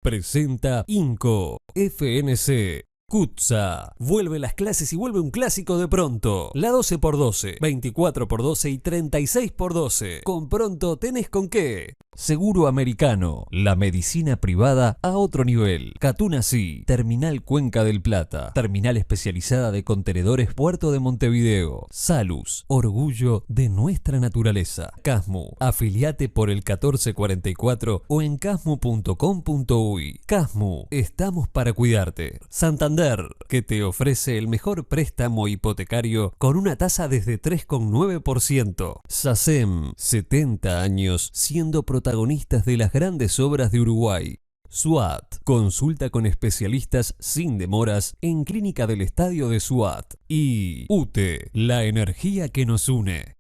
Presenta Inco, FNC. Kutza. Vuelve las clases y vuelve un clásico de Pronto. La 12x12, 24x12 y 36x12. Con Pronto tenés con qué. Seguro Americano. La medicina privada a otro nivel. Catunasí. Terminal Cuenca del Plata. Terminal especializada de contenedores Puerto de Montevideo. Salus. Orgullo de nuestra naturaleza. Casmu. Afiliate por el 1444 o en casmu.com.uy. Casmu. Estamos para cuidarte. Santander, que te ofrece el mejor préstamo hipotecario con una tasa desde 3,9%. SACEM, 70 años siendo protagonistas de las grandes obras de Uruguay. SWAT, consulta con especialistas sin demoras en Clínica del Estadio de SWAT. Y UTE, la energía que nos une.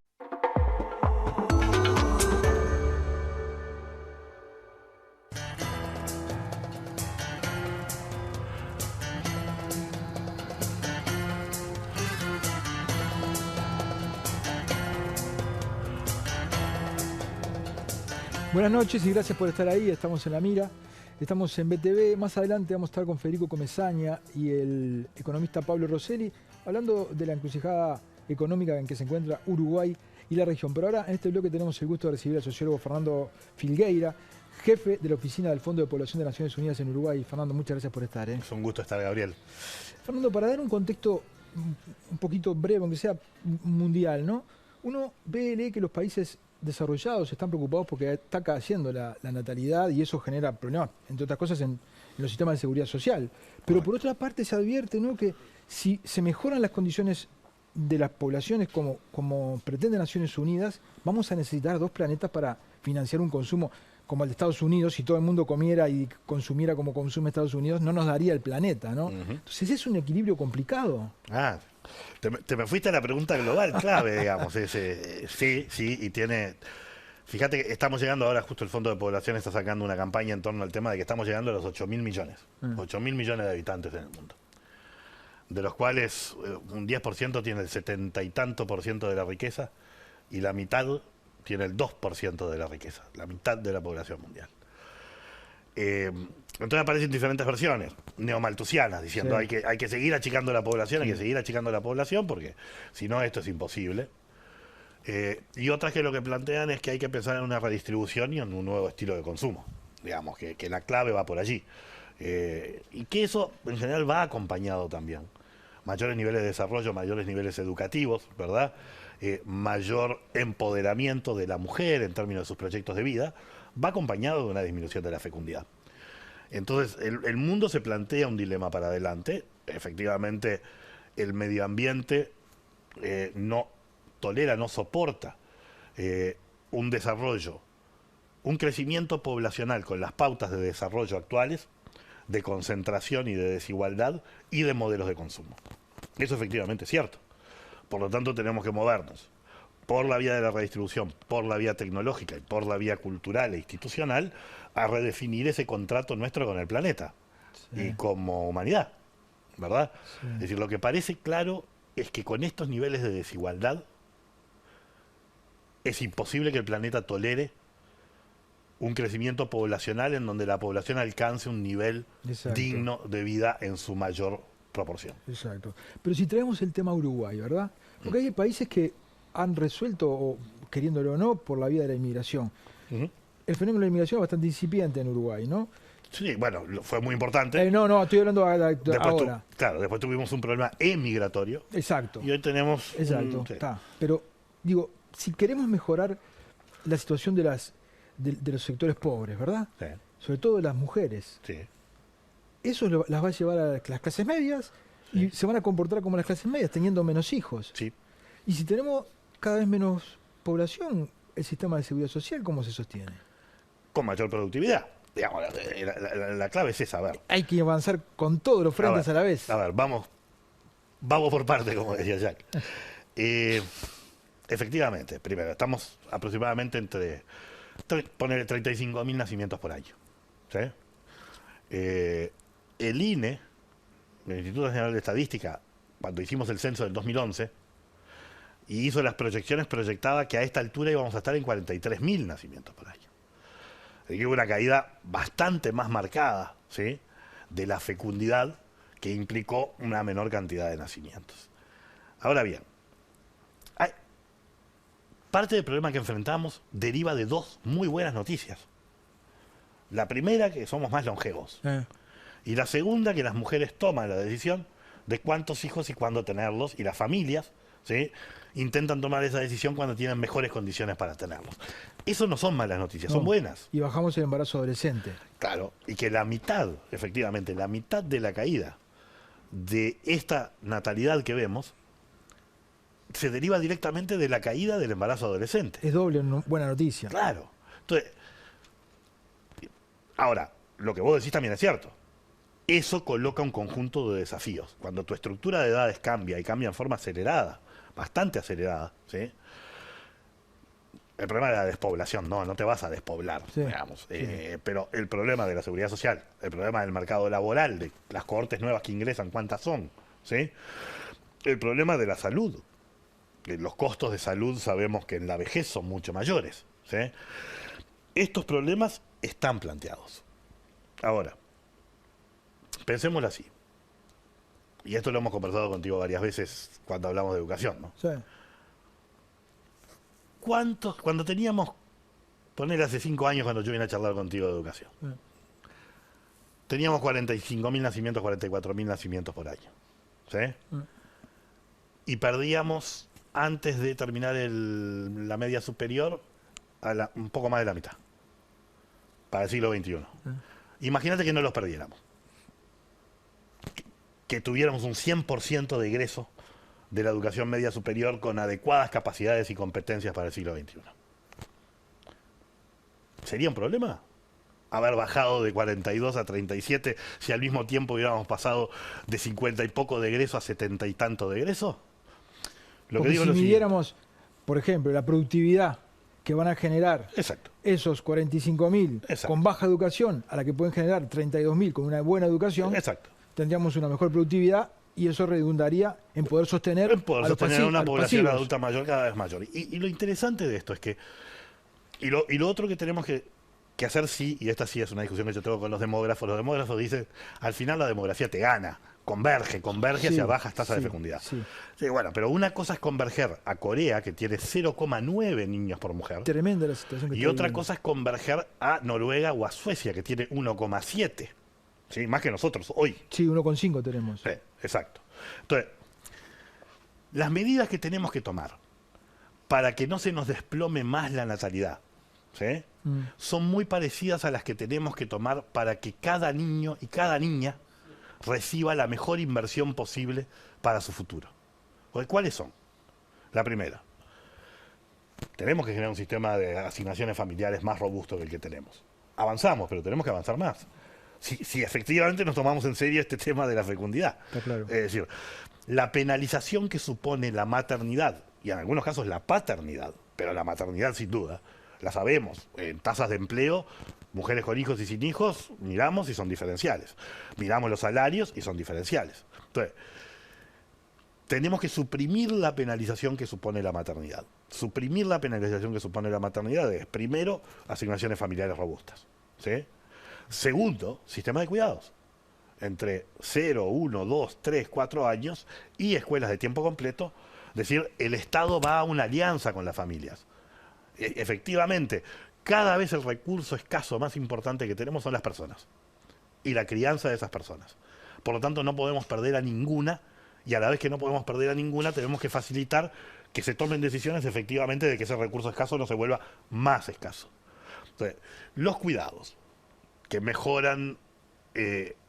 Buenas noches y gracias por estar ahí. Estamos en La Mira, estamos en BTV. Más adelante vamos a estar con Federico Comesaña y el economista Pablo Rosselli hablando de la encrucijada económica en que se encuentra Uruguay y la región. Pero ahora en este bloque tenemos el gusto de recibir al sociólogo Fernando Filgueira, jefe de la oficina del Fondo de Población de Naciones Unidas en Uruguay. Fernando, muchas gracias por estar. Es un gusto estar, Gabriel. Fernando, para dar un contexto un poquito breve, aunque sea mundial, ¿no? Uno lee que los países desarrollados están preocupados porque está cayendo la natalidad y eso genera problemas, entre otras cosas, en los sistemas de seguridad social. Pero por otra parte se advierte, ¿no?, que si se mejoran las condiciones de las poblaciones como pretende Naciones Unidas, vamos a necesitar 2 planetas para financiar un consumo como el de Estados Unidos. Si todo el mundo comiera y consumiera como consume Estados Unidos, no nos daría el planeta, ¿no? Entonces es un equilibrio complicado. Te me fuiste a la pregunta global clave, digamos. Sí, y tiene... Fíjate que estamos llegando ahora, justo el Fondo de Población está sacando una campaña en torno al tema de que estamos llegando a los 8.000 millones. 8.000 millones de habitantes en el mundo. De los cuales un 10% tiene el 70 y tanto por ciento de la riqueza y la mitad tiene el 2% de la riqueza, la mitad de la población mundial. Entonces aparecen diferentes versiones neomalthusianas diciendo sí, hay que seguir achicando la población, hay que seguir achicando la población porque si no esto es imposible. Y otras que lo que plantean es que hay que pensar en una redistribución y en un nuevo estilo de consumo. Digamos que la clave va por allí. Y que eso en general va acompañado también. Mayores niveles de desarrollo, mayores niveles educativos, ¿verdad? Mayor empoderamiento de la mujer en términos de sus proyectos de vida, va acompañado de una disminución de la fecundidad. Entonces, el mundo se plantea un dilema para adelante. Efectivamente, el medio ambiente no tolera, no soporta un desarrollo, un crecimiento poblacional con las pautas de desarrollo actuales, de concentración y de desigualdad y de modelos de consumo. Eso efectivamente es cierto. Por lo tanto, tenemos que movernos por la vía de la redistribución, por la vía tecnológica y por la vía cultural e institucional, a redefinir ese contrato nuestro con el planeta y como humanidad, ¿verdad? Sí. Es decir, lo que parece claro es que con estos niveles de desigualdad es imposible que el planeta tolere un crecimiento poblacional en donde la población alcance un nivel digno de vida en su mayor proporción. Exacto. Pero si traemos el tema Uruguay, ¿verdad? Porque hay países que han resuelto, o queriéndolo o no, por la vía de la inmigración. El fenómeno de la inmigración es bastante incipiente en Uruguay, ¿no? Sí, bueno, fue muy importante. No, estoy hablando ahora. Claro, después tuvimos un problema emigratorio. Exacto. Y hoy tenemos... Exacto, está. Pero, digo, si queremos mejorar la situación de los sectores pobres, ¿verdad? Sí. Sobre todo de las mujeres. Sí. Eso las va a llevar a las clases medias y se van a comportar como las clases medias, teniendo menos hijos. Sí. Y si tenemos cada vez menos población, el sistema de seguridad social, ¿cómo se sostiene? Con mayor productividad. Digamos, la clave es esa, a ver. Hay que avanzar con todos los frentes a la vez. A ver, vamos por parte, como decía Jack. Efectivamente, primero, estamos aproximadamente entre, poner 35.000 nacimientos por año. ¿Sí? El INE, el Instituto Nacional de Estadística, cuando hicimos el censo del 2011, y hizo las proyecciones, proyectaba que a esta altura íbamos a estar en 43.000 nacimientos por año. Así que hubo una caída bastante más marcada, ¿sí?, de la fecundidad, que implicó una menor cantidad de nacimientos. Ahora bien, parte del problema que enfrentamos deriva de dos muy buenas noticias. La primera, que somos más longevos. Y la segunda, que las mujeres toman la decisión de cuántos hijos y cuándo tenerlos, y las familias, ¿sí?, intentan tomar esa decisión cuando tienen mejores condiciones para tenerlos. Eso no son malas noticias, son buenas. Y bajamos el embarazo adolescente. Claro, y que la mitad, efectivamente, la mitad de la caída de esta natalidad que vemos se deriva directamente de la caída del embarazo adolescente. Es doble buena noticia. Claro. Entonces, ahora, lo que vos decís también es cierto. Eso coloca un conjunto de desafíos. Cuando tu estructura de edades cambia, y cambia en forma acelerada, bastante acelerada, ¿sí?, el problema de la despoblación, no te vas a despoblar, sí, digamos. Sí. Pero el problema de la seguridad social, el problema del mercado laboral, de las cohortes nuevas que ingresan, ¿cuántas son?, ¿sí? El problema de la salud. Los costos de salud sabemos que en la vejez son mucho mayores, ¿sí? Estos problemas están planteados. Ahora, pensémoslo así. Y esto lo hemos conversado contigo varias veces cuando hablamos de educación, ¿no? Sí. Cuando teníamos, poner hace 5 años cuando yo vine a charlar contigo de educación, teníamos 45.000 nacimientos, 44.000 nacimientos por año, ¿sí? Y perdíamos, antes de terminar la media superior, un poco más de la mitad, para el siglo XXI. Imagínate que no los perdiéramos. Que tuviéramos un 100% de egreso de la educación media superior con adecuadas capacidades y competencias para el siglo XXI. ¿Sería un problema haber bajado de 42 a 37 si al mismo tiempo hubiéramos pasado de 50 y poco de egreso a 70 y tanto de egreso? Porque si midiéramos, por ejemplo, la productividad que van a generar Exacto. esos 45.000 con baja educación a la que pueden generar 32.000 con una buena educación, Exacto, tendríamos una mejor productividad y eso redundaría en poder sostener, una población pasivos. adulta mayor cada vez mayor. Y lo interesante de esto es que, y lo otro que tenemos que hacer, sí, y esta sí es una discusión que yo tengo con los demógrafos dicen, al final la demografía te gana, converge Sí, hacia bajas tasas de sí, fecundidad. sí. Sí, bueno, pero una cosa es converger a Corea, que tiene 0,9 niños por mujer, Tremenda la situación que y está otra viviendo. cosa es converger a Noruega o a Suecia, que tiene 1,7, ¿sí?, más que nosotros hoy. Sí, 1,5 tenemos. Sí, exacto. Entonces, las medidas que tenemos que tomar para que no se nos desplome más la natalidad, ¿sí?, son muy parecidas a las que tenemos que tomar para que cada niño y cada niña reciba la mejor inversión posible para su futuro. ¿Cuáles son? La primera, tenemos que generar un sistema de asignaciones familiares más robusto que el que tenemos. Avanzamos, pero tenemos que avanzar más. Si efectivamente nos tomamos en serio este tema de la fecundidad. Está claro. Es decir, la penalización que supone la maternidad, y en algunos casos la paternidad, pero la maternidad sin duda, la sabemos, en tasas de empleo, mujeres con hijos y sin hijos, miramos y son diferenciales. Miramos los salarios y son diferenciales. Entonces, tenemos que suprimir la penalización que supone la maternidad. Suprimir la penalización que supone la maternidad es, primero, asignaciones familiares robustas, ¿sí? Segundo, sistema de cuidados. Entre 0, 1, 2, 3, 4 años y escuelas de tiempo completo. Es decir, el Estado va a una alianza con las familias. Efectivamente, cada vez el recurso escaso más importante que tenemos son las personas y la crianza de esas personas. Por lo tanto, no podemos perder a ninguna, y a la vez que no podemos perder a ninguna, tenemos que facilitar que se tomen decisiones efectivamente de que ese recurso escaso no se vuelva más escaso. Entonces, los cuidados que mejoran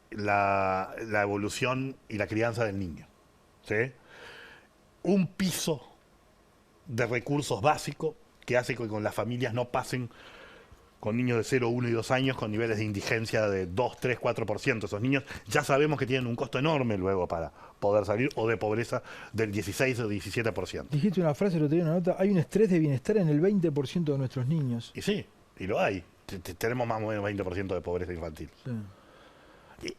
la evolución y la crianza del niño, ¿sí? Un piso de recursos básicos que hace que con las familias no pasen con niños de 0, 1 y 2 años con niveles de indigencia de 2, 3, 4%. Esos niños ya sabemos que tienen un costo enorme luego para poder salir, o de pobreza del 16 o 17%. Dijiste una frase, lo tenía una nota, hay un estrés de bienestar en el 20% de nuestros niños. Y sí, y lo hay. Tenemos más o menos 20% de pobreza infantil. Sí.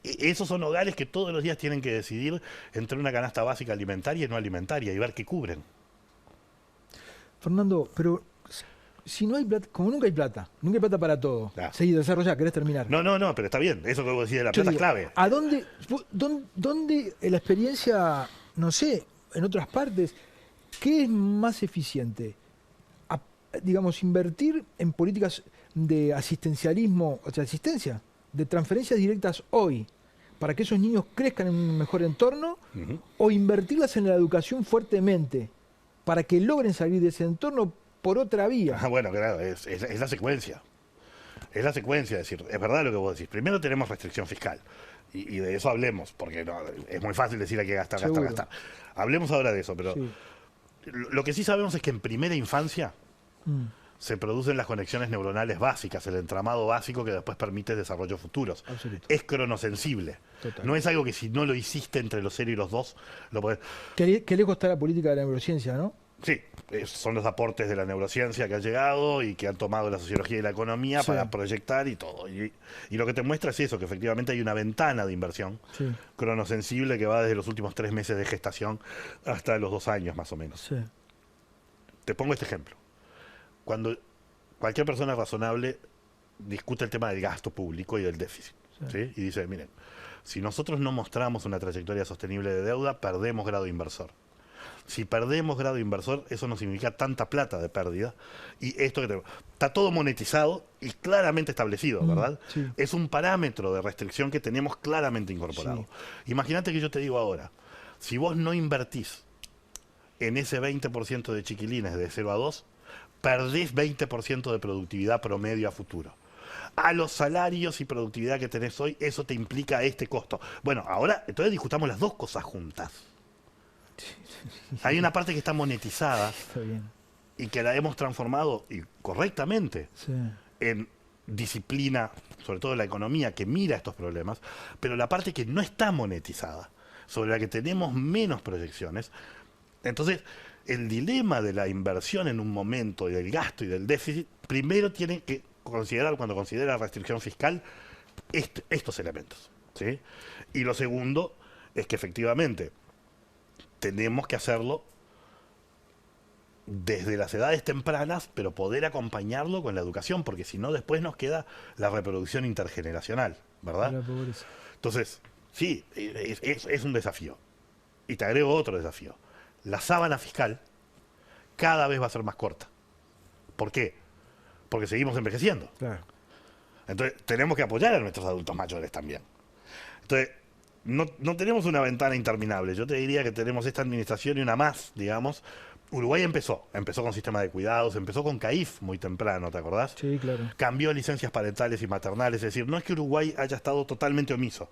Esos son hogares que todos los días tienen que decidir entre una canasta básica alimentaria y no alimentaria y ver qué cubren. Fernando, pero si no hay plata, como nunca hay plata para todo. Claro. Seguir, desarrollar, ¿querés terminar? No, pero está bien. Eso que vos decís de la Yo plata digo, es clave. ¿a dónde la experiencia, no sé, en otras partes, qué es más eficiente? Digamos, invertir en políticas de asistencialismo, o sea, asistencia, de transferencias directas hoy, para que esos niños crezcan en un mejor entorno, o invertirlas en la educación fuertemente, para que logren salir de ese entorno por otra vía. Bueno, claro, es la secuencia. Es la secuencia, es decir, es verdad lo que vos decís. Primero tenemos restricción fiscal, y de eso hablemos, porque no, es muy fácil decir hay que gastar, Seguro. gastar. Hablemos ahora de eso, pero Sí. lo que sí sabemos es que en primera infancia se producen las conexiones neuronales básicas, el entramado básico que después permite desarrollos futuros. Absoluto. Es cronosensible. Total. No es algo que si no lo hiciste entre los 0 y los 2, lo podés... Qué lejos está la política de la neurociencia, ¿no? Sí, son los aportes de la neurociencia que han llegado y que han tomado la sociología y la economía Sí. para proyectar y todo. Y lo que te muestra es eso, que efectivamente hay una ventana de inversión Sí. cronosensible que va desde los últimos 3 meses de gestación hasta los 2 años más o menos. Sí. Te pongo este ejemplo. Cuando cualquier persona razonable discute el tema del gasto público y del déficit, ¿sí? Y dice, miren, si nosotros no mostramos una trayectoria sostenible de deuda, perdemos grado inversor. Si perdemos grado inversor, eso no significa tanta plata de pérdida. Y esto que está todo monetizado y claramente establecido, ¿verdad? Sí. Es un parámetro de restricción que tenemos claramente incorporado. Imagínate que yo te digo ahora, si vos no invertís en ese 20% de chiquilines de 0 a 2, perdés 20% de productividad promedio a futuro. A los salarios y productividad que tenés hoy, eso te implica este costo. Bueno, ahora, entonces discutamos las dos cosas juntas. Hay una parte que está monetizada Está bien. y que la hemos transformado y correctamente Sí. en disciplina, sobre todo en la economía, que mira estos problemas, pero la parte que no está monetizada, sobre la que tenemos menos proyecciones. Entonces, el dilema de la inversión en un momento y del gasto y del déficit, primero tiene que considerar, cuando considera restricción fiscal, estos elementos, ¿sí? Y lo segundo es que efectivamente tenemos que hacerlo desde las edades tempranas, pero poder acompañarlo con la educación, porque si no después nos queda la reproducción intergeneracional, ¿verdad? La pobreza. Entonces, sí, es un desafío. Y te agrego otro desafío. La sábana fiscal cada vez va a ser más corta. ¿Por qué? Porque seguimos envejeciendo. Claro. Entonces, tenemos que apoyar a nuestros adultos mayores también. Entonces, no tenemos una ventana interminable. Yo te diría que tenemos esta administración y una más, digamos. Uruguay empezó con sistema de cuidados, empezó con CAIF muy temprano, ¿te acordás? Sí, claro. Cambió licencias parentales y maternales, es decir, no es que Uruguay haya estado totalmente omiso,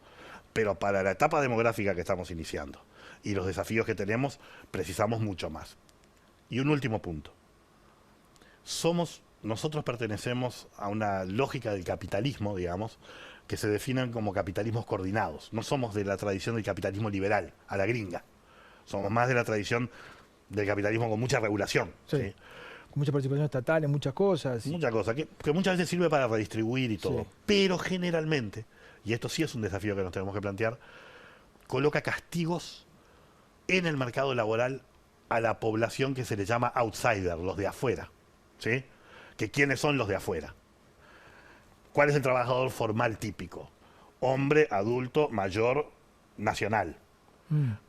pero para la etapa demográfica que estamos iniciando y los desafíos que tenemos, precisamos mucho más. Y un último punto. Nosotros pertenecemos a una lógica del capitalismo, digamos, que se definen como capitalismos coordinados. No somos de la tradición del capitalismo liberal, a la gringa. Somos más de la tradición del capitalismo con mucha regulación. Sí. ¿sí? Con mucha participación estatal en muchas cosas. Mucha cosa, que muchas veces sirve para redistribuir y todo. Sí. Pero generalmente, y esto sí es un desafío que nos tenemos que plantear, coloca castigos en el mercado laboral a la población que se le llama outsider, los de afuera. ¿Sí? Que ¿quiénes son los de afuera? ¿Cuál es el trabajador formal típico? Hombre, adulto, mayor, nacional.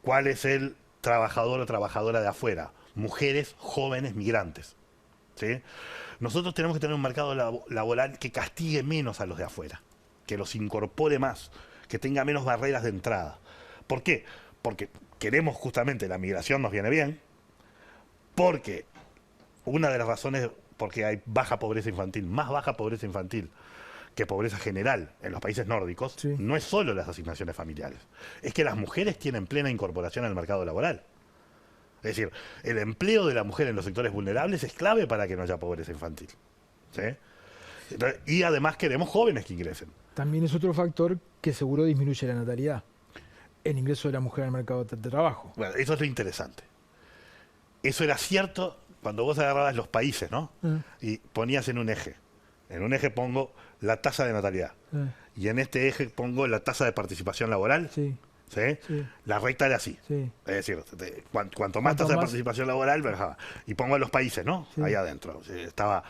¿Cuál es el trabajador o trabajadora de afuera? Mujeres, jóvenes, migrantes. ¿Sí? Nosotros tenemos que tener un mercado laboral que castigue menos a los de afuera, que los incorpore más, que tenga menos barreras de entrada. ¿Por qué? Porque queremos justamente, la migración nos viene bien, porque una de las razones porque hay baja pobreza infantil, más baja pobreza infantil que pobreza general en los países nórdicos, Sí. no es solo las asignaciones familiares, es que las mujeres tienen plena incorporación al mercado laboral. Es decir, el empleo de la mujer en los sectores vulnerables es clave para que no haya pobreza infantil. ¿Sí? Entonces, y además queremos jóvenes que ingresen. También es otro factor que seguro disminuye la natalidad. El ingreso de la mujer al mercado de trabajo. Bueno, eso es lo interesante. Eso era cierto cuando vos agarrabas los países, ¿no? Y ponías en un eje. En un eje pongo la tasa de natalidad. Y en este eje pongo la tasa de participación laboral. Sí. ¿sí? Sí. La recta era así. Sí. Es decir, cuanto más tasa de más- participación laboral, bajaba. Y pongo a los países, ¿no? Sí. Ahí adentro. Estaba...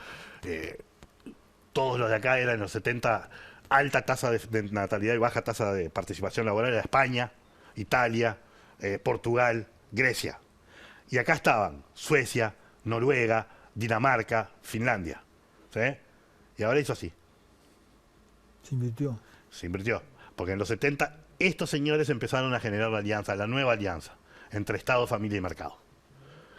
todos los de acá eran en los 70, alta tasa de natalidad y baja tasa de participación laboral, era España, Italia, Portugal, Grecia. Y acá estaban Suecia, Noruega, Dinamarca, Finlandia. ¿Sí? Y ahora hizo así. Se invirtió. Se invirtió. Porque en los 70 estos señores empezaron a generar la alianza, la nueva alianza entre Estado, familia y mercado,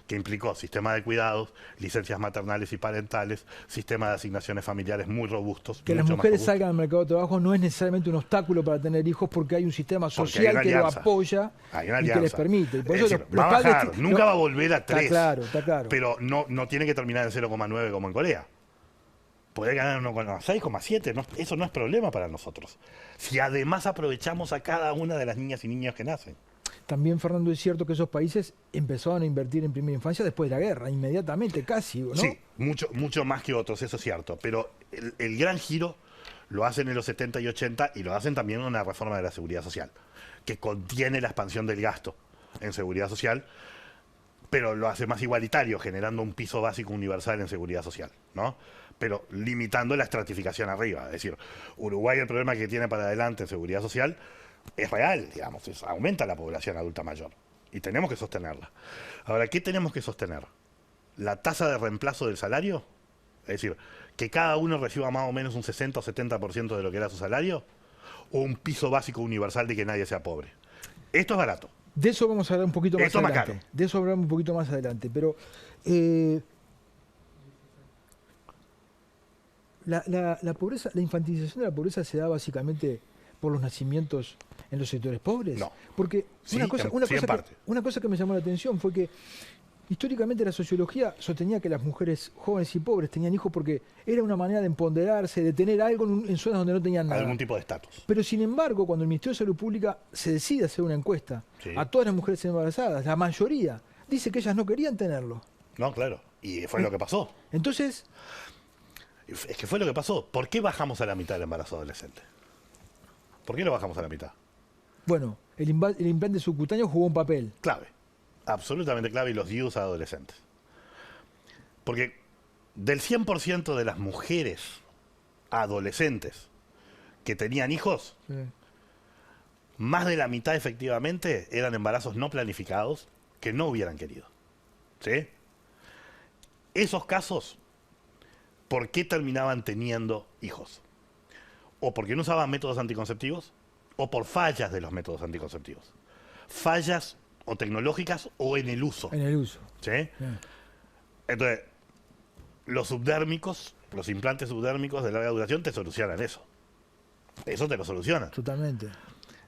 que implicó sistema de cuidados, licencias maternales y parentales, sistema de asignaciones familiares muy robustos. Que las mucho más mujeres robustos. salgan al mercado de trabajo no es necesariamente un obstáculo para tener hijos porque hay un sistema Porque hay social una que lo alianza. apoya Hay una y que les alianza. permite. Y por Es eso decir, los va a padres bajar, nunca va a volver a 3. Está claro. Pero no tiene que terminar en 0,9 como en Corea. Puede ganar 1,6,7. Eso no es problema para nosotros. Si además aprovechamos a cada una de las niñas y niños que nacen. También, Fernando, es cierto que esos países empezaron a invertir en primera infancia después de la guerra, inmediatamente, casi, ¿no? Sí, mucho más que otros, eso es cierto. Pero el gran giro lo hacen en los 70 y 80 y lo hacen también en una reforma de la seguridad social, que contiene la expansión del gasto en seguridad social, pero lo hace más igualitario, generando un piso básico universal en seguridad social, ¿no? Pero limitando la estratificación arriba. Es decir, Uruguay, el problema que tiene para adelante en seguridad social es real, digamos, aumenta la población adulta mayor y tenemos que sostenerla. Ahora, ¿qué tenemos que sostener? ¿La tasa de reemplazo del salario? Es decir, que cada uno reciba más o menos un 60 o 70% de lo que era su salario, o un piso básico universal de que nadie sea pobre. Esto es barato. De eso vamos a hablar un poquito más Esto es más adelante. caro. De eso hablamos un poquito más adelante. Pero la pobreza, la infantilización de la pobreza se da básicamente por los nacimientos en los sectores pobres. No. Porque Sí, una sí, en parte. cosa que me llamó la atención fue que históricamente la sociología sostenía que las mujeres jóvenes y pobres tenían hijos porque era una manera de empoderarse, de tener algo en zonas donde no tenían nada. Algún tipo de estatus. Pero sin embargo, cuando el Ministerio de Salud Pública se decide hacer una encuesta Sí. a todas las mujeres embarazadas, la mayoría dice que ellas no querían tenerlo. No, claro. Y fue lo que pasó. Entonces, Es que fue lo que pasó. ¿Por qué bajamos a la mitad del embarazo adolescente? ¿Por qué lo bajamos a la mitad? bueno, el implante subcutáneo jugó un papel. Clave. Absolutamente clave, y los IUs a adolescentes. Porque del 100% de las mujeres adolescentes que tenían hijos, Sí. más de la mitad efectivamente eran embarazos no planificados que no hubieran querido. ¿Sí? Esos casos, ¿por qué terminaban teniendo hijos? O porque no usaban métodos anticonceptivos, o por fallas de los métodos anticonceptivos. Fallas o tecnológicas o en el uso. En el uso. ¿Sí? Sí. Entonces, los subdérmicos, los implantes subdérmicos de larga duración te solucionan eso. Eso te lo solucionan. Totalmente.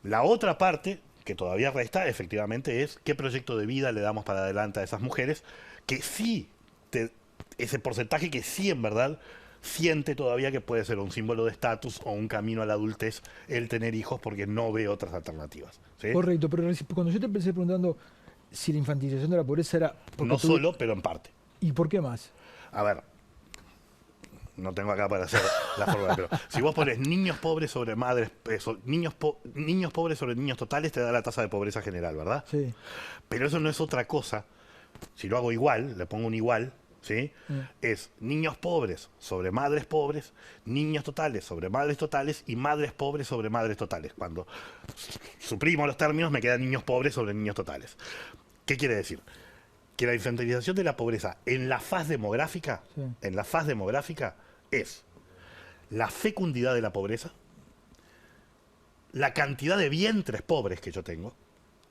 La otra parte, que todavía resta, efectivamente, es qué proyecto de vida le damos para adelante a esas mujeres, que sí, ese porcentaje que sí, en verdad, siente todavía que puede ser un símbolo de estatus o un camino a la adultez el tener hijos porque no ve otras alternativas. ¿Sí? Correcto, pero cuando yo te empecé preguntando si la infantilización de la pobreza era... porque No solo, pero en parte. ¿Y por qué más? A ver, no tengo acá para hacer la fórmula, pero si vos pones niños pobres sobre madres, niños pobres sobre niños totales, te da la tasa de pobreza general, ¿verdad? Sí. Pero eso no es otra cosa. Si lo hago igual, le pongo un igual, ¿sí? Es niños pobres sobre madres pobres, niños totales sobre madres totales y madres pobres sobre madres totales. Cuando suprimo los términos, me quedan niños pobres sobre niños totales. ¿Qué quiere decir? Que la infantilización de la pobreza en la faz demográfica, Sí. es la fecundidad de la pobreza, la cantidad de vientres pobres que yo tengo,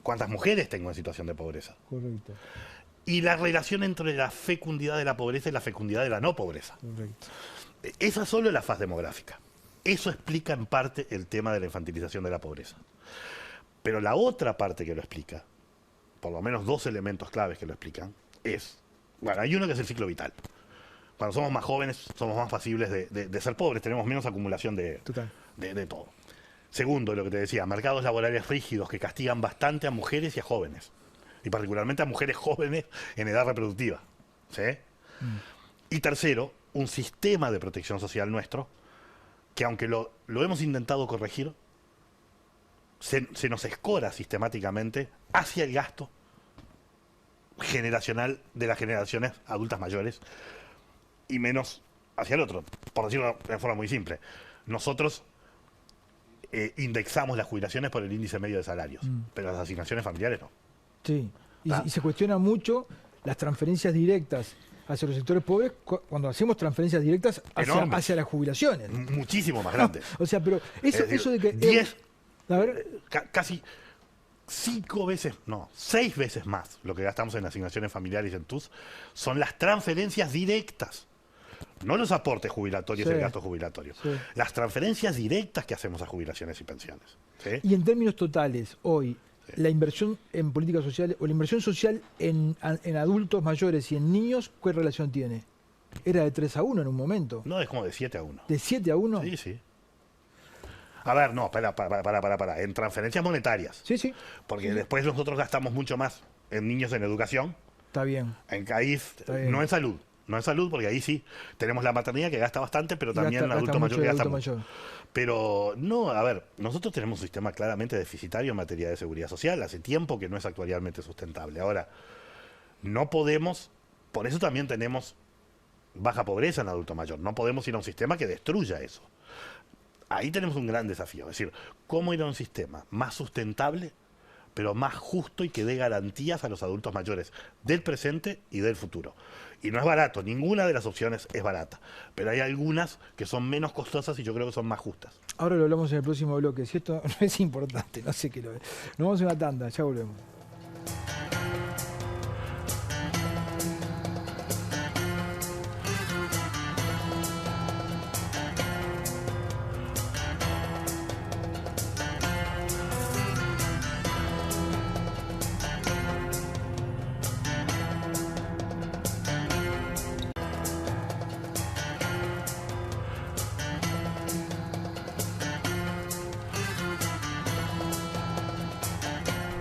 cuántas mujeres tengo en situación de pobreza, Correcto. y la relación entre la fecundidad de la pobreza y la fecundidad de la no pobreza. Correcto. Esa solo es la faz demográfica. Eso explica en parte el tema de la infantilización de la pobreza. Pero la otra parte que lo explica, por lo menos dos elementos claves que lo explican, es, bueno, hay uno que es el ciclo vital. Cuando somos más jóvenes, somos más pasibles de ser pobres, tenemos menos acumulación Total. de todo. Segundo, lo que te decía, mercados laborales rígidos que castigan bastante a mujeres y a jóvenes. Y particularmente a mujeres jóvenes en edad reproductiva. ¿Sí? Y tercero, un sistema de protección social nuestro, que aunque lo hemos intentado corregir, se nos escora sistemáticamente hacia el gasto generacional de las generaciones adultas mayores y menos hacia el otro. Por decirlo de forma muy simple, nosotros indexamos las jubilaciones por el índice medio de salarios, pero las asignaciones familiares no. Sí, y se cuestiona mucho las transferencias directas hacia los sectores pobres cuando hacemos transferencias directas hacia las jubilaciones. Muchísimo más grandes. O sea, pero eso de que... 10, a ver, casi 5 veces, no, 6 veces más lo que gastamos en asignaciones familiares y en TUS son las transferencias directas. No los aportes jubilatorios, sí, el gasto jubilatorio. Sí. Las transferencias directas que hacemos a jubilaciones y pensiones. ¿Sí? Y en términos totales, hoy, la inversión en políticas sociales o la inversión social en adultos mayores y en niños, ¿qué relación tiene? Era de 3-1 en un momento. No, es como de 7-1. ¿De 7-1? Sí, sí. A ver, no, para. En transferencias monetarias. Sí, sí. Porque después nosotros gastamos mucho más en niños en educación. Está bien. En CAIF, bien. no en salud. No en salud, porque ahí sí tenemos la maternidad que gasta bastante, pero también Gasta adulto mayor que gasta adulto mucho. mayor. Pero no, a ver, nosotros tenemos un sistema claramente deficitario en materia de seguridad social. Hace tiempo que no es actualmente sustentable. Ahora, no podemos, por eso también tenemos baja pobreza en adulto mayor. No podemos ir a un sistema que destruya eso. Ahí tenemos un gran desafío. Es decir, cómo ir a un sistema más sustentable, pero más justo y que dé garantías a los adultos mayores del presente y del futuro. Y no es barato, ninguna de las opciones es barata, pero hay algunas que son menos costosas y yo creo que son más justas. Ahora lo hablamos en el próximo bloque. Si esto no es importante, no sé qué lo es. Nos vamos a una tanda, ya volvemos.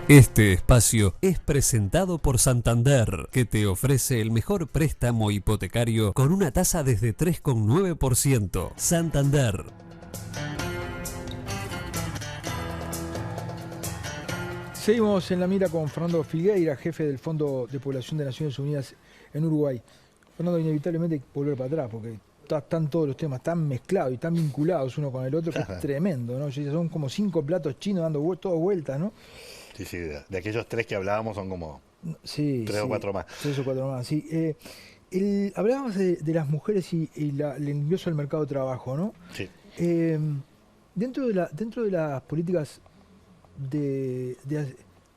Este espacio es presentado por Santander, que te ofrece el mejor préstamo hipotecario con una tasa desde 3,9%. Santander. Seguimos en la mira con Fernando Filgueira, jefe del Fondo de Población de Naciones Unidas en Uruguay. Fernando, inevitablemente hay que volver para atrás, porque están todos los temas tan mezclados y tan vinculados uno con el otro, que es tremendo, ¿no? Son como 5 platos chinos dando todas vueltas, ¿no? Sí, sí, de aquellos 3 que hablábamos son como 3 o 4 más. 3 o 4 más, sí. Hablábamos de las mujeres y el ingreso al mercado de trabajo, ¿no? Sí. Dentro de las políticas de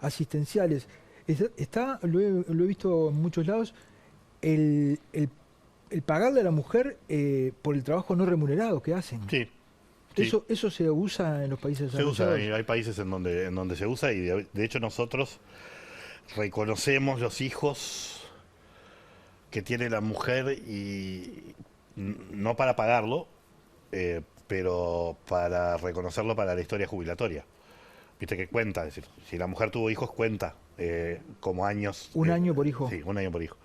asistenciales, lo he visto en muchos lados, el pagarle a la mujer por el trabajo no remunerado que hacen. Sí. Eso se usa en los países desarrollados. Se usa, hay países en donde se usa y de hecho nosotros reconocemos los hijos que tiene la mujer y no para pagarlo, pero para reconocerlo para la historia jubilatoria. Viste que cuenta, es decir, si la mujer tuvo hijos cuenta como años. ¿Un año por hijo? Sí, un año por hijo.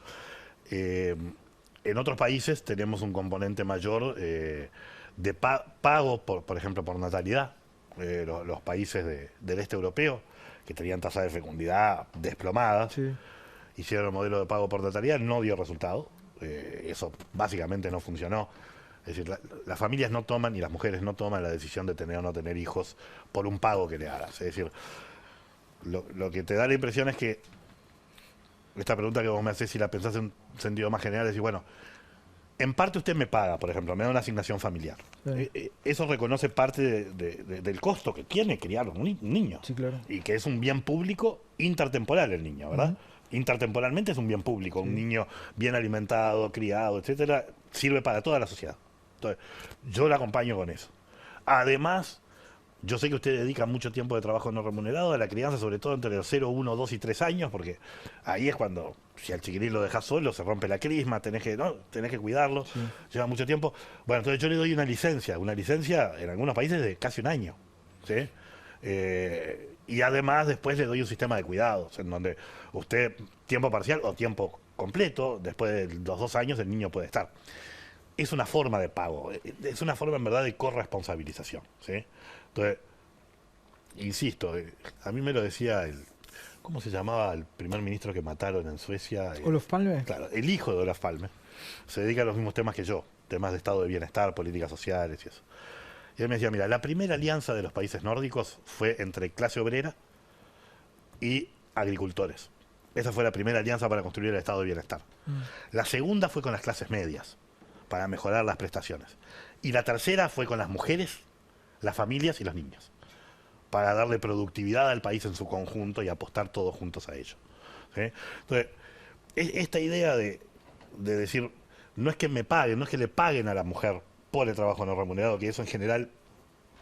En otros países tenemos un componente mayor de pago, por ejemplo, por natalidad. Los países del este europeo, que tenían tasas de fecundidad desplomadas, sí, hicieron el modelo de pago por natalidad, no dio resultado. Eso básicamente no funcionó. Es decir, las familias no toman y las mujeres no toman la decisión de tener o no tener hijos por un pago que le hagas. Es decir, lo que te da la impresión es que esta pregunta que vos me haces, si la pensás en un sentido más general, es decir, bueno, en parte usted me paga, por ejemplo, me da una asignación familiar. Sí. Eso reconoce parte del costo que tiene criar un niño. Sí, claro. Y que es un bien público intertemporal el niño, ¿verdad? Uh-huh. Intertemporalmente es un bien público. Sí. Un niño bien alimentado, criado, etcétera, sirve para toda la sociedad. Entonces, yo la acompaño con eso. Además, yo sé que usted dedica mucho tiempo de trabajo no remunerado a la crianza, sobre todo entre los 0, 1, 2 y 3 años, porque ahí es cuando, si al chiquirín lo dejas solo, se rompe la crisma, tenés que cuidarlo, sí, lleva mucho tiempo. Bueno, entonces yo le doy una licencia en algunos países de casi un año, ¿sí? Y además después le doy un sistema de cuidados, en donde usted, tiempo parcial o tiempo completo, después de los 2 años el niño puede estar. Es una forma de pago, es una forma en verdad de corresponsabilización, ¿sí? Entonces, insisto, a mí me lo decía ¿cómo se llamaba el primer ministro que mataron en Suecia? Olof Palme. Claro, el hijo de Olof Palme. Se dedica a los mismos temas que yo, temas de estado de bienestar, políticas sociales y eso. Y él me decía, mira, la primera alianza de los países nórdicos fue entre clase obrera y agricultores. Esa fue la primera alianza para construir el estado de bienestar. La segunda fue con las clases medias, para mejorar las prestaciones. Y la tercera fue con las mujeres, las familias y los niños, para darle productividad al país en su conjunto y apostar todos juntos a ello. ¿Sí? Entonces, esta idea de decir, no es que me paguen, no es que le paguen a la mujer por el trabajo no remunerado, que eso en general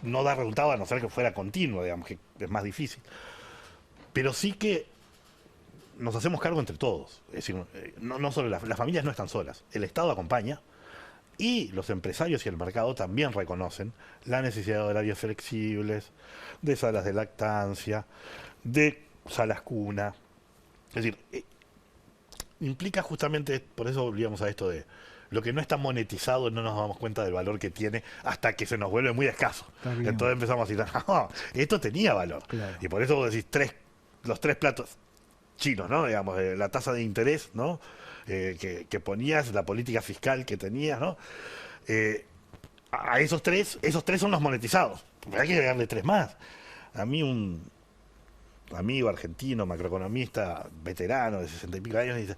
no da resultado a no ser que fuera continuo, digamos, que es más difícil. Pero sí que nos hacemos cargo entre todos. Es decir, no solo las familias no están solas, el Estado acompaña y los empresarios y el mercado también reconocen la necesidad de horarios flexibles, de salas de lactancia, de salas cuna. Es decir, implica justamente, por eso volvíamos a esto de lo que no está monetizado, no nos damos cuenta del valor que tiene hasta que se nos vuelve muy escaso. Entonces empezamos a decir, no, esto tenía valor. Claro. Y por eso vos decís los tres platos chinos, ¿no? Digamos, la tasa de interés, ¿no? Que ponías, la política fiscal que tenías, ¿no? A esos tres son los monetizados. Pero hay que agregarle tres más. A mí un amigo argentino, macroeconomista, veterano de 60 y pico años, me dice,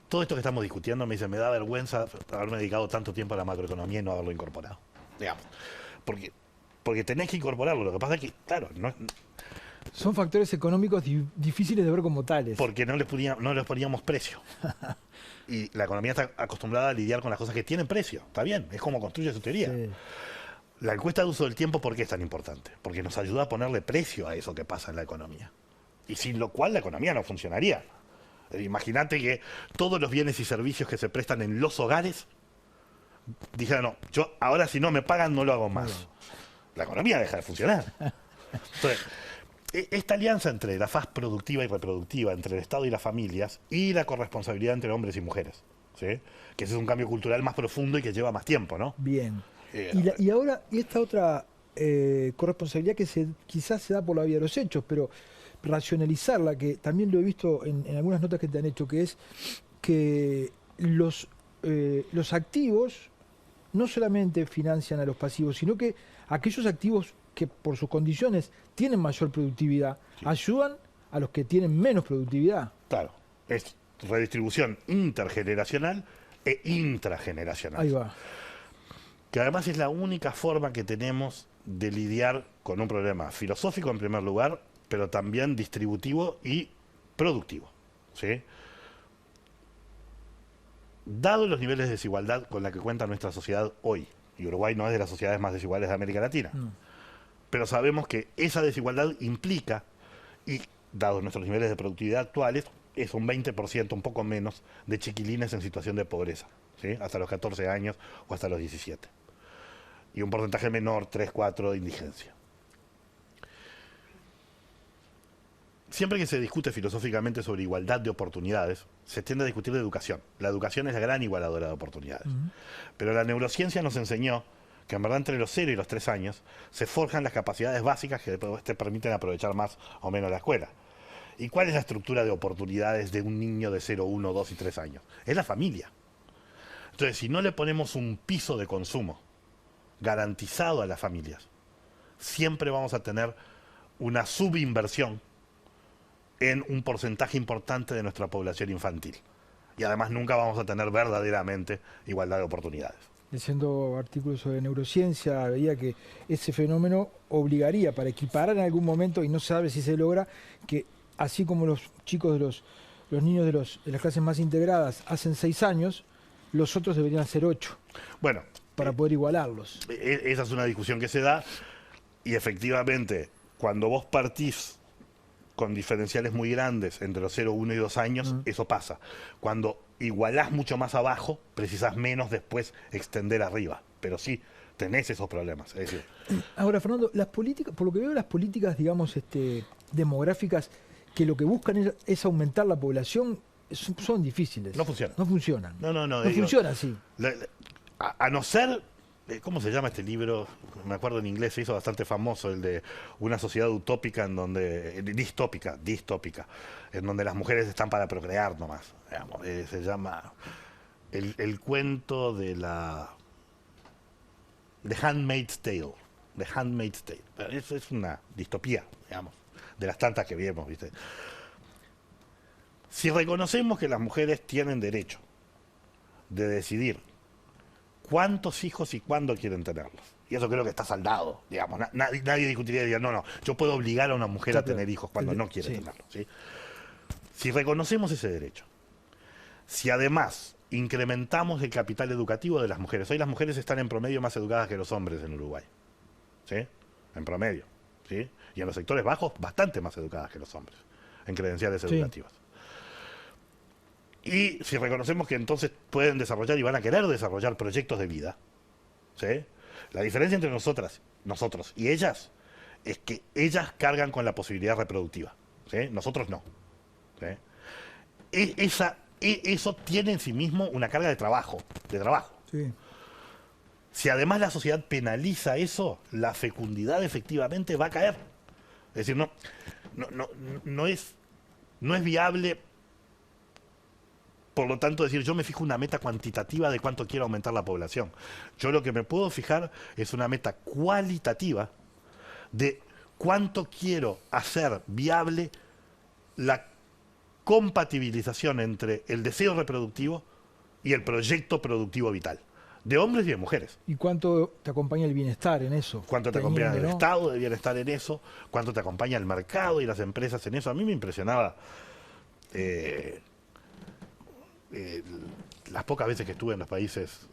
todo esto que estamos discutiendo, me dice, me da vergüenza haberme dedicado tanto tiempo a la macroeconomía y no haberlo incorporado. Digamos. Porque tenés que incorporarlo. Lo que pasa es que, claro, Son factores económicos difíciles de ver como tales. porque no les poníamos precio. Y la economía está acostumbrada a lidiar con las cosas que tienen precio. Está bien, es como construye su teoría. Sí. La encuesta de uso del tiempo, ¿por qué es tan importante? Porque nos ayuda a ponerle precio a eso que pasa en la economía. Y sin lo cual la economía no funcionaría. Imagínate que todos los bienes y servicios que se prestan en los hogares dijeran, no, yo ahora si no me pagan no lo hago más. La economía deja de funcionar. Entonces, esta alianza entre la faz productiva y reproductiva, entre el Estado y las familias, y la corresponsabilidad entre hombres y mujeres, ¿sí? Que ese es un cambio cultural más profundo y que lleva más tiempo, ¿no? Bien. Y ahora, esta otra corresponsabilidad que quizás se da por la vía de los hechos, pero racionalizarla, que también lo he visto en algunas notas que te han hecho, que es que los activos no solamente financian a los pasivos, sino que aquellos activos que por sus condiciones tienen mayor productividad, ayudan a los que tienen menos productividad. Claro, es redistribución intergeneracional e intrageneracional. Ahí va. Que además es la única forma que tenemos de lidiar con un problema filosófico en primer lugar, pero también distributivo y productivo, ¿sí? Dado los niveles de desigualdad con la que cuenta nuestra sociedad hoy, y Uruguay no es de las sociedades más desiguales de América Latina, pero sabemos que esa desigualdad implica, y dados nuestros niveles de productividad actuales, es un 20%, un poco menos, de chiquilines en situación de pobreza, ¿sí? Hasta los 14 años o hasta los 17. Y un porcentaje menor, 3, 4, de indigencia. Siempre que se discute filosóficamente sobre igualdad de oportunidades, se tiende a discutir de educación. La educación es la gran igualadora de oportunidades. Pero la neurociencia nos enseñó que en verdad entre los 0 y los 3 años se forjan las capacidades básicas que te permiten aprovechar más o menos la escuela. ¿Y cuál es la estructura de oportunidades de un niño de 0, 1, 2 y 3 años? Es la familia. Entonces, si no le ponemos un piso de consumo garantizado a las familias, siempre vamos a tener una subinversión en un porcentaje importante de nuestra población infantil. Y además nunca vamos a tener verdaderamente igualdad de oportunidades. Leyendo artículos sobre neurociencia, veía que ese fenómeno obligaría, para equiparar en algún momento, y no se sabe si se logra, que así como los chicos de los niños de las clases más integradas hacen 6 años, los otros deberían hacer 8. Bueno, para poder igualarlos. Esa es una discusión que se da, y efectivamente, cuando vos partís con diferenciales muy grandes entre los 0, 1 y 2 años, eso pasa. Cuando igualás mucho más abajo, precisás menos después extender arriba. Pero sí, tenés esos problemas. Es decir, ahora, Fernando, las políticas, por lo que veo, las políticas, digamos, demográficas, que lo que buscan es aumentar la población, son difíciles. No funcionan. No funcionan. No No funciona así. A no ser ¿cómo se llama este libro? Me acuerdo en inglés, se hizo bastante famoso, el de una sociedad utópica en donde, distópica, en donde las mujeres están para procrear nomás. Digamos. Se llama el cuento de la The Handmaid's Tale. The Handmaid's Tale. Eso es una distopía, digamos, de las tantas que vemos, ¿viste? Si reconocemos que las mujeres tienen derecho de decidir cuántos hijos y cuándo quieren tenerlos, y eso creo que está saldado, digamos, nadie discutiría y diría, no, yo puedo obligar a una mujer a tener hijos cuando no quiere tenerlos, ¿sí? Si reconocemos ese derecho, si además incrementamos el capital educativo de las mujeres, hoy las mujeres están en promedio más educadas que los hombres en Uruguay, ¿sí? En promedio, ¿sí? Y en los sectores bajos, bastante más educadas que los hombres, en credenciales educativas. Y si reconocemos que entonces pueden desarrollar y van a querer desarrollar proyectos de vida, ¿sí? La diferencia entre nosotros y ellas es que ellas cargan con la posibilidad reproductiva, ¿sí? Nosotros no, ¿sí? Eso tiene en sí mismo una carga de trabajo. Sí. Si además la sociedad penaliza eso, la fecundidad efectivamente va a caer. Es decir, no es viable. Por lo tanto, decir, yo me fijo una meta cuantitativa de cuánto quiero aumentar la población. Yo lo que me puedo fijar es una meta cualitativa de cuánto quiero hacer viable la compatibilización entre el deseo reproductivo y el proyecto productivo vital, de hombres y de mujeres. ¿Y cuánto te acompaña el bienestar en eso? ¿Cuánto te acompaña el estado de bienestar en eso? ¿Cuánto te acompaña el mercado y las empresas en eso? A mí me impresionaba... las pocas veces que estuve en los países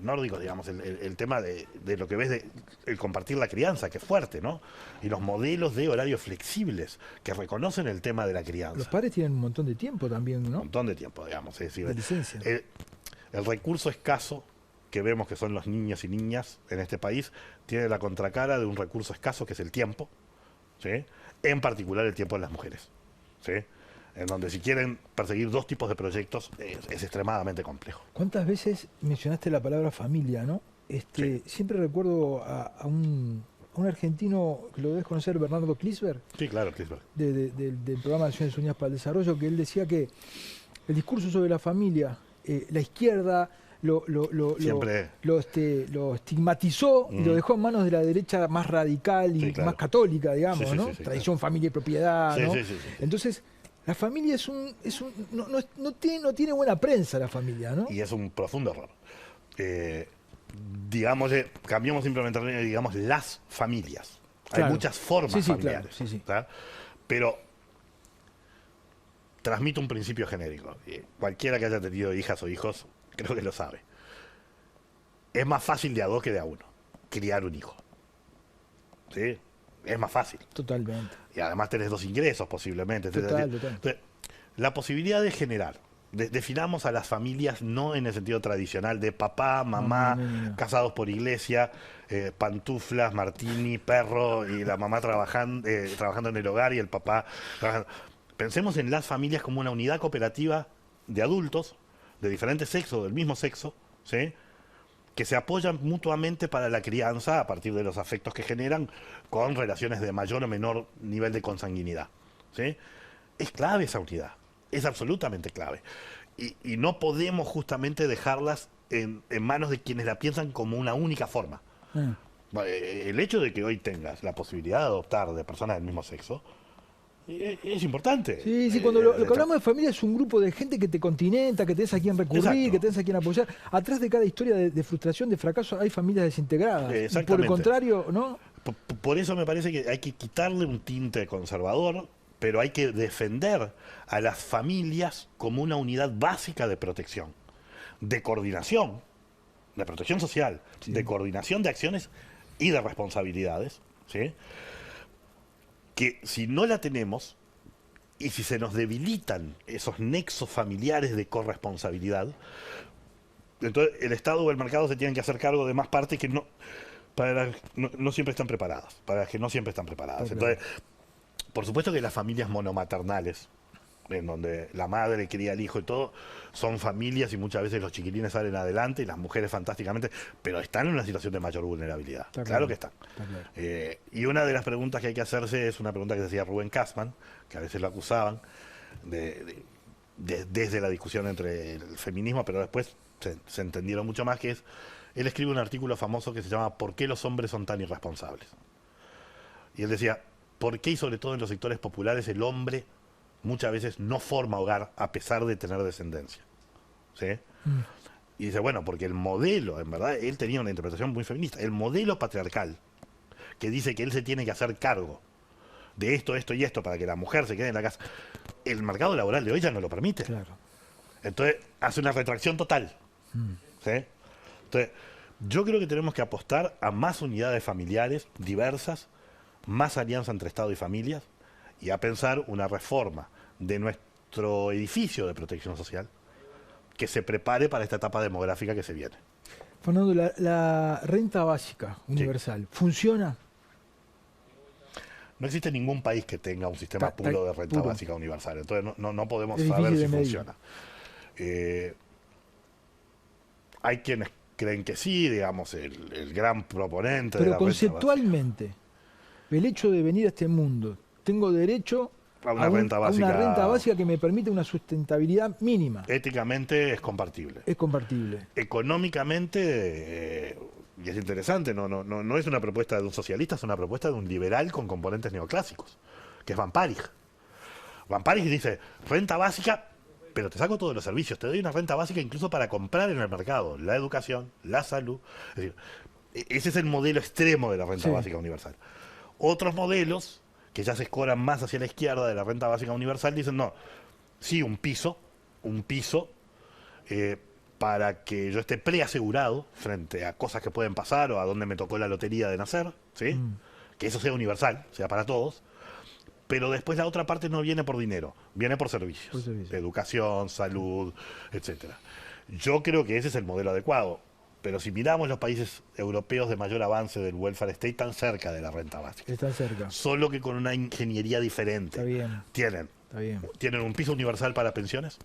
nórdicos, digamos, el tema de lo que ves de el compartir la crianza, que es fuerte, ¿no? Y los modelos de horarios flexibles que reconocen el tema de la crianza. Los padres tienen un montón de tiempo también, ¿no? Un montón de tiempo, digamos. Es decir, de licencia. El recurso escaso que vemos que son los niños y niñas en este país tiene la contracara de un recurso escaso que es el tiempo, ¿sí? En particular el tiempo de las mujeres, ¿sí? En donde si quieren perseguir dos tipos de proyectos es extremadamente complejo. ¿Cuántas veces mencionaste la palabra familia, no? Sí. Siempre recuerdo a un argentino que lo debes conocer, Bernardo Klinsberg. Sí, claro, Klinsberg. Del programa de Naciones Unidas para el Desarrollo, que él decía que el discurso sobre la familia, la izquierda lo estigmatizó y lo dejó en manos de la derecha más radical y más católica, digamos, ¿no? Tradición, familia y propiedad, ¿no? Entonces... La familia no tiene buena prensa, la familia, ¿no? Y es un profundo error. Digamos, cambiamos simplemente, digamos, las familias. Claro. Hay muchas formas familiares. Claro, sí. Pero transmite un principio genérico. Cualquiera que haya tenido hijas o hijos, creo que lo sabe. Es más fácil de a dos que de a uno criar un hijo. ¿Sí? Es más fácil. Totalmente. Y además tenés dos ingresos posiblemente. Total. Entonces, la posibilidad de generar, definamos a las familias no en el sentido tradicional de papá, mamá, no. Casados por iglesia, pantuflas, martini, perro y la mamá trabajando en el hogar y el papá trabajando. Pensemos en las familias como una unidad cooperativa de adultos de diferentes sexos, del mismo sexo, ¿sí? Que se apoyan mutuamente para la crianza a partir de los afectos que generan con relaciones de mayor o menor nivel de consanguinidad, ¿sí? Es clave esa unidad, es absolutamente clave. Y no podemos justamente dejarlas en manos de quienes la piensan como una única forma. El hecho de que hoy tengas la posibilidad de adoptar de personas del mismo sexo es importante. Sí, cuando lo que hablamos de familia es un grupo de gente que te continenta, que tenés a quien recurrir, exacto, que tenés a quien apoyar. Atrás de cada historia de frustración, de fracaso, hay familias desintegradas. Y por el contrario, ¿no? Por eso me parece que hay que quitarle un tinte conservador, pero hay que defender a las familias como una unidad básica de protección, de coordinación, de protección social, sí, de coordinación de acciones y de responsabilidades, ¿sí? Que si no la tenemos y si se nos debilitan esos nexos familiares de corresponsabilidad, entonces el Estado o el mercado se tienen que hacer cargo de más partes que no siempre están preparadas, para las que no siempre están preparadas. Okay. Entonces, por supuesto que las familias monomaternales, en donde la madre cría al hijo y todo, son familias y muchas veces los chiquilines salen adelante y las mujeres fantásticamente, pero están en una situación de mayor vulnerabilidad. Está Claro claro. que están. Está claro. Y una de las preguntas que hay que hacerse es una pregunta que decía Rubén Kastman, que a veces lo acusaban desde la discusión entre el feminismo, pero después se entendieron mucho más, que es, él escribe un artículo famoso que se llama ¿Por qué los hombres son tan irresponsables? Y él decía, ¿por qué y sobre todo en los sectores populares el hombre muchas veces no forma hogar a pesar de tener descendencia? ¿Sí? Y dice, bueno, porque el modelo, en verdad, él tenía una interpretación muy feminista, el modelo patriarcal, que dice que él se tiene que hacer cargo de esto, esto y esto para que la mujer se quede en la casa, el mercado laboral de hoy ya no lo permite. Claro. Entonces hace una retracción total. ¿Sí? Entonces, yo creo que tenemos que apostar a más unidades familiares diversas, más alianza entre Estado y familias, y a pensar una reforma de nuestro edificio de protección social que se prepare para esta etapa demográfica que se viene. Fernando, la renta básica universal, ¿funciona? No existe ningún país que tenga un sistema puro de renta puro. básica universal, entonces no podemos Es saber difícil si de medir. funciona. Hay quienes creen que sí, digamos, el gran proponente de Pero la renta conceptualmente, el hecho de venir a este mundo, tengo derecho A una renta a básica. una renta básica que me permite una sustentabilidad mínima. éticamente es compartible. Es compartible. Económicamente, y es interesante, no es una propuesta de un socialista, es una propuesta de un liberal con componentes neoclásicos, que es Van Parijs. Van Parijs dice, renta básica, pero te saco todos los servicios, te doy una renta básica incluso para comprar en el mercado, la educación, la salud. Es decir, ese es el modelo extremo de la renta Sí. básica universal. Otros modelos, que ya se escoran más hacia la izquierda de la renta básica universal, dicen, no, sí, un piso, para que yo esté preasegurado frente a cosas que pueden pasar o a donde me tocó la lotería de nacer, ¿sí? Que eso sea universal, sea para todos. Pero después la otra parte no viene por dinero, viene por servicios. Por servicios. Educación, salud, etcétera. Yo creo que ese es el modelo adecuado. Pero si miramos los países europeos de mayor avance del welfare state, están cerca de la renta básica. Están cerca. Solo que con una ingeniería diferente. Está bien. Está bien. Tienen un piso universal para pensiones.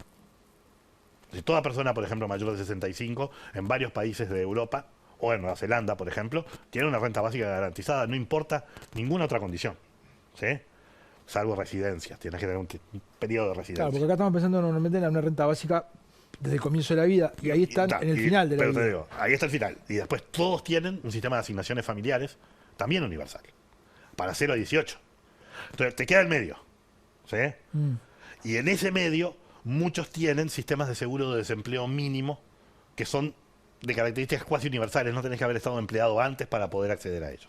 Si toda persona, por ejemplo, mayor de 65, en varios países de Europa, o en Nueva Zelanda, por ejemplo, tiene una renta básica garantizada, no importa ninguna otra condición. ¿Sí? Salvo residencias, tienes que tener un periodo de residencia. Claro, porque acá estamos pensando normalmente en una renta básica desde el comienzo de la vida y ahí están en el final de la pero vida. te digo, ahí está el final. Y después todos tienen un sistema de asignaciones familiares, también universal, para 0 a 18. Entonces te queda el medio. ¿Sí? Y en ese medio, muchos tienen sistemas de seguro de desempleo mínimo que son de características cuasi universales. No tenés que haber estado empleado antes para poder acceder a ellos.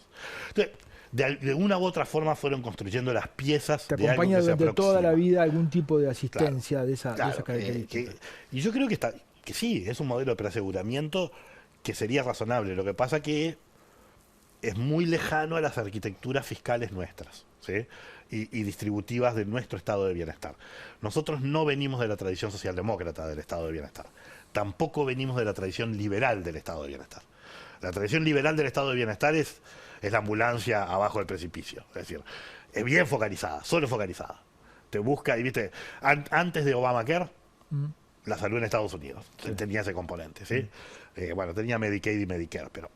Entonces, de una u otra forma fueron construyendo las piezas Te de algo acompaña que se durante toda la aproxima. vida algún tipo de asistencia de esas Claro, características. y yo creo que sí, es un modelo de preaseguramiento que sería razonable. Lo que pasa que es muy lejano a las arquitecturas fiscales nuestras, ¿sí? Y distributivas de nuestro estado de bienestar. Nosotros no venimos de la tradición socialdemócrata del estado de bienestar. Tampoco venimos de la tradición liberal del estado de bienestar. La tradición liberal del estado de bienestar es la ambulancia abajo del precipicio. Es decir, es bien focalizada, solo focalizada. Te busca, y viste, antes de Obamacare, la salud en Estados Unidos tenía ese componente, ¿sí? Bueno, tenía Medicaid y Medicare, pero...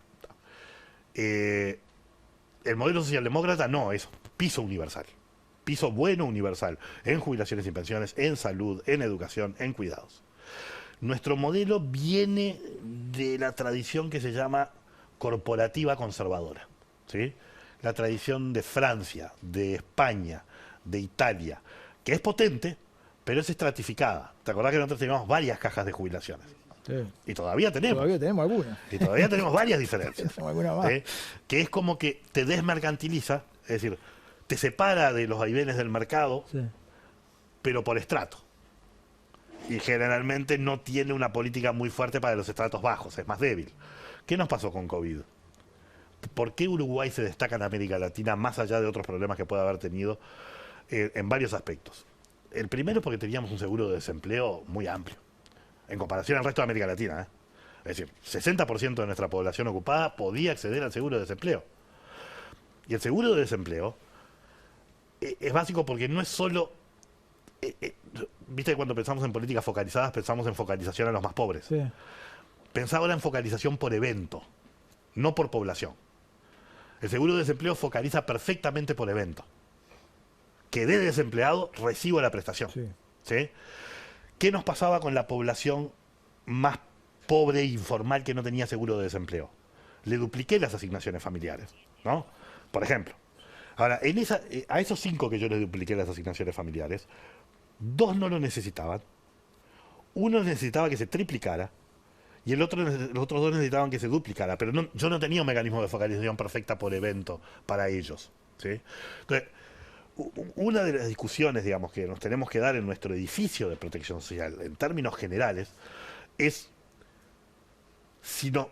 el modelo socialdemócrata no, es piso universal. Piso bueno universal, en jubilaciones y pensiones, en salud, en educación, en cuidados. Nuestro modelo viene de la tradición que se llama corporativa conservadora, ¿sí? La tradición de Francia, de España, de Italia, que es potente, pero es estratificada. ¿Te acordás que nosotros teníamos varias cajas de jubilaciones? Sí. Y todavía tenemos. Todavía tenemos algunas. Y todavía tenemos varias diferencias. Tenemos alguna más. Que es como que te desmercantiliza, es decir, te separa de los vaivenes del mercado, Sí. pero por estrato. Y generalmente no tiene una política muy fuerte para los estratos bajos, es más débil. ¿Qué nos pasó con COVID? ¿Por qué Uruguay se destaca en América Latina más allá de otros problemas que puede haber tenido en varios aspectos? El primero es porque teníamos un seguro de desempleo muy amplio, en comparación al resto de América Latina. Es decir, 60% de nuestra población ocupada podía acceder al seguro de desempleo. Y el seguro de desempleo es básico porque no es solo... viste que cuando pensamos en políticas focalizadas, pensamos en focalización a los más pobres. Sí. Pensá ahora en focalización por evento, no por población. El seguro de desempleo focaliza perfectamente por evento. Quedé desempleado, recibo la prestación. Sí. ¿Sí? ¿Qué nos pasaba con la población más pobre e informal que no tenía seguro de desempleo? Le dupliqué las asignaciones familiares, ¿no? Por ejemplo. Ahora, a esos 5 que yo les dupliqué las asignaciones familiares, 2 no lo necesitaban, uno necesitaba que se triplicara, y los otros 2 necesitaban que se duplicara, pero yo no tenía un mecanismo de focalización perfecta por evento para ellos. ¿Sí? Entonces, una de las discusiones, digamos, que nos tenemos que dar en nuestro edificio de protección social, en términos generales, es si nos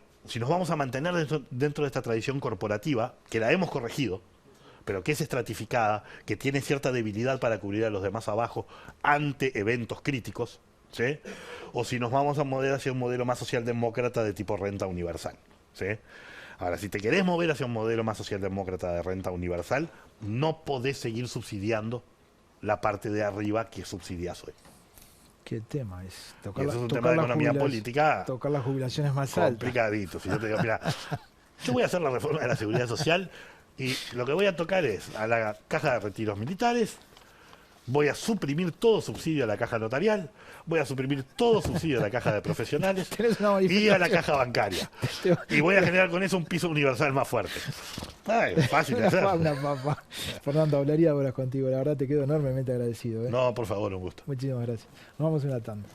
vamos a mantener dentro de esta tradición corporativa, que la hemos corregido, pero que es estratificada, que tiene cierta debilidad para cubrir a los demás abajo ante eventos críticos, ¿sí? O si nos vamos a mover hacia un modelo más socialdemócrata de tipo renta universal, ¿sí? Ahora, si te querés mover hacia un modelo más socialdemócrata de renta universal, no podés seguir subsidiando la parte de arriba que subsidias hoy. ¿Qué tema es? Y eso es un tema de economía política tocar las jubilaciones más altas. Complicadito. Si yo te digo, mira, yo voy a hacer la reforma de la seguridad social y lo que voy a tocar es a la caja de retiros militares, voy a suprimir todo subsidio a la caja notarial, voy a suprimir todo subsidio a la caja de profesionales y a la caja bancaria. Y voy a generar con eso un piso universal más fuerte. Ay, fácil de hacer. Una papa. Fernando, hablaría horas contigo. La verdad te quedo enormemente agradecido. No, por favor, un gusto. Muchísimas gracias. Nos vamos a una tanda.